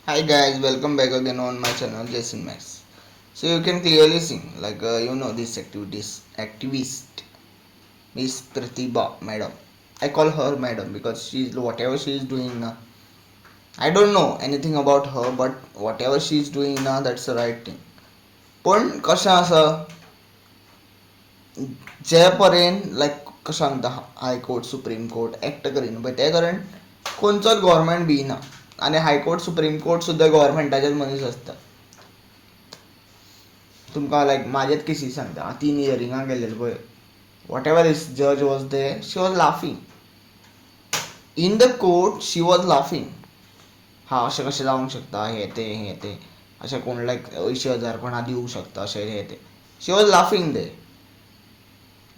Hi guys, welcome back again on my channel Jason Max. So you can clearly see, this activist Miss Pratibha Madam. I call her Madam because she's whatever she is doing now. I don't know anything about her, but whatever she is doing now, that's the right thing. पण कशें आसा जे पर्यंत कशें सांगता high court supreme court act करिना पळय ते कडेन खंयचोच गव्हर्मेंट भिना आनी हायकोर्ट सुप्रीम कोर्ट सुद्दां गव्हर्मेंटाचेच मनीस आसता. तुमकां म्हाजेच केसीस सांगता हांव 3 हियरिंगाक गेल्लेलो पळय. वॉट एवर दिस जज was they she was laughing in the court. She was laughing. हा अशें कशें जावंक शकता हें तें अशें कोण 80,000 कोणा दिवंक शकता अशें हें तें. शी वॉज लाफींग दे.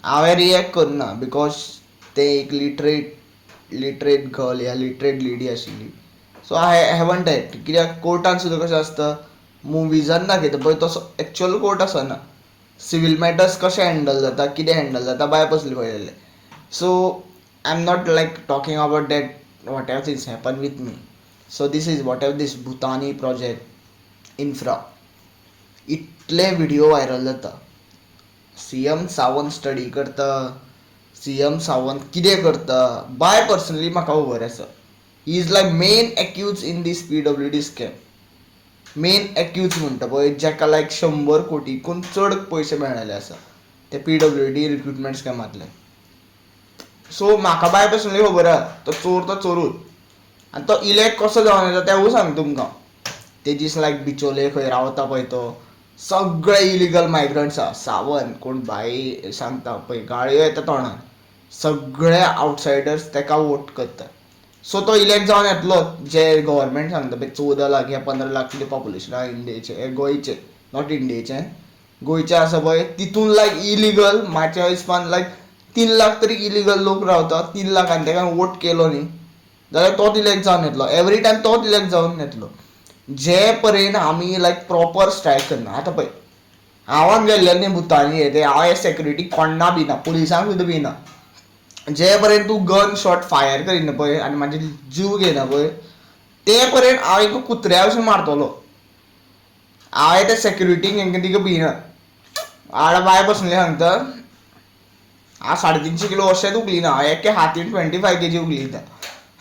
हांवें रियॅक्ट करना बिकॉज ते एक लिटरेट गर्ल या लिटरेट लेडी आशिल्ली. So I haven't act. कित्याक कोर्टान सुद्दां कशें आसता मुविजान दाखयता पळय तसो एक्चुअल कोर्ट आसना. सिवील मॅटर्स कशें हँडल जाता कितें हँडल जाता बाय पसली पळयलेलें. So I am not talking about that whatever things happen with me. So this is whatever this Bhutani project infra. इतले व्हिडिओ व्हायरल जाता. सीएम सावंत स्टडी करता. सीएम सावंत कितें करता बाय पर्सनली म्हाका खबर आसा. He is main accuse in this PWD scam. Main accuse म्हणटा पळय जाका 100 कोटीकून चड पयशे मेळ्ळेले आसा ते PWD रिक्रुटमेंट स्कॅमांतले. सो म्हाका बाय पर्सनली खबर आसा तो चोरूच. आनी तो इलेक्ट कसो जावन येता तेंवूय सांगता तुमकां. तेजीस बिचोले खंय रावता पळय तो सगळे इलिगल मायग्रंट्स आसा. सावंत कोण भाई सांगता पळय गाळयो येता तोंडान. सगळे आवटसायडर्स तेका वोट करता. सो तो इलेक्ट जावन येतलो जे गव्हर्मेंट सांगता पळय 14 लाख या 15 लाख कितें पॉप्युलेशन आसा इंडियेचें गोंयचें नॉट इंडियेचें गोंयचें आसा पळय तितून इलिगल म्हाज्या हिसपान 3 लाख तरी इलिगल लोक रावता. 3 लाखांनी तेका वोट केलो न्ही जाल्यार तोच इलेक्ट जावन येतलो. एवरी टायम तोच इलेक्ट जावन येतलो जे पर्यंत आमी प्रॉपर स्ट्रायक करना. आतां पळय हांव गेल्लें न्ही भुतानी हें तें हांव सेक्युरिटी कोण्णा भिना पुलिसांक सुद्दां भिना. जे पर्यंत तूं गन शॉट फायर करिना पळय आनी म्हाजे जीव घेयना पळय ते पर्यंत हांव एक कुत्र्या भशेन मारतलो. हांवें त्या सेक्युरिटीक हेंका तिका भिना. हांव बाय पर्सनली सांगता हांव 350 किलो अशेंच उखलिना. हांव एके हातीन 25 kg उखलिता.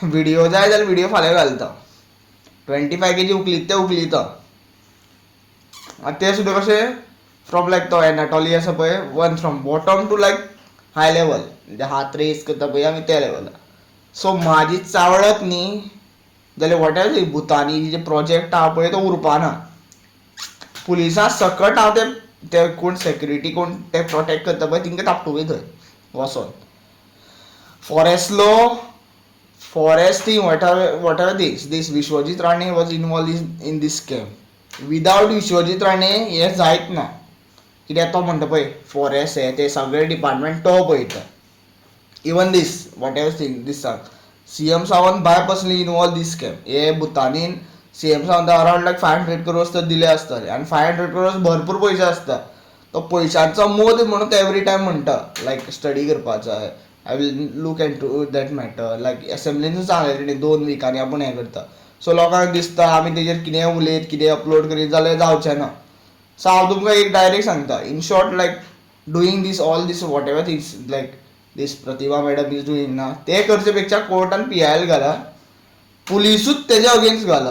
व्हिडिओ जाय जाल्यार व्हिडिओ फाल्यां घालता. 25 kg उखलीत ते उखलिता. ते सुद्दां कशें फ्रॉम तो एनाटॉली आसा पळय one from bottom to high level म्हणजे हात रेस करता पळय आमी त्या लेवलार. सो म्हाजी चावडत न्ही जाल्यार वॉट एवर भुतानी जे प्रोजेक्ट आहा पळय तो उरपाना. पुलिसां सकट हांव ते कोण सेक्युरिटी कोण ते प्रोटेक्ट करता पळय तिंका थापटुकय थंय वचोन. Forest thing whatever this Vishwajit Rane was involve in this scam. Without Vishwajit Rane हें जायत ना. कित्याक तो म्हणटा पळय फॉरेस्ट हें तें सगळे डिपार्टमेंट तो पळयता. Even this whatever thing this सांग CM Sawant by personally involve this scam. हे भुतानीन सीएम सावंत अरावंड 500 crores तर दिले आसतले आनी 500 crores भरपूर पयशे आसता. तो पयशांचो मोद म्हणून तो एवरी टायम म्हणटा स्टडी करपाक जाय. I will look into that matter एसेंब्लीनूच सांगलेलें 2 विकांनी आपूण हें करता. सो लोकांक दिसता आमी तेजेर कितें उलयत कितें अपलोड करीत जाल्यार जावचें ना. सो हांव तुमकां एक डायरेक्ट सांगता in short doing this all this whatever things this Pratibha madam is doing ना ते करचे पेक्षा कोर्टान PIL घाला. पुलिसूच तेजे अगेन्स्ट घाला.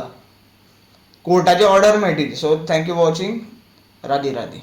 कोर्टाची ऑर्डर मेळटली. So thank you for watching. Radhe Radhe.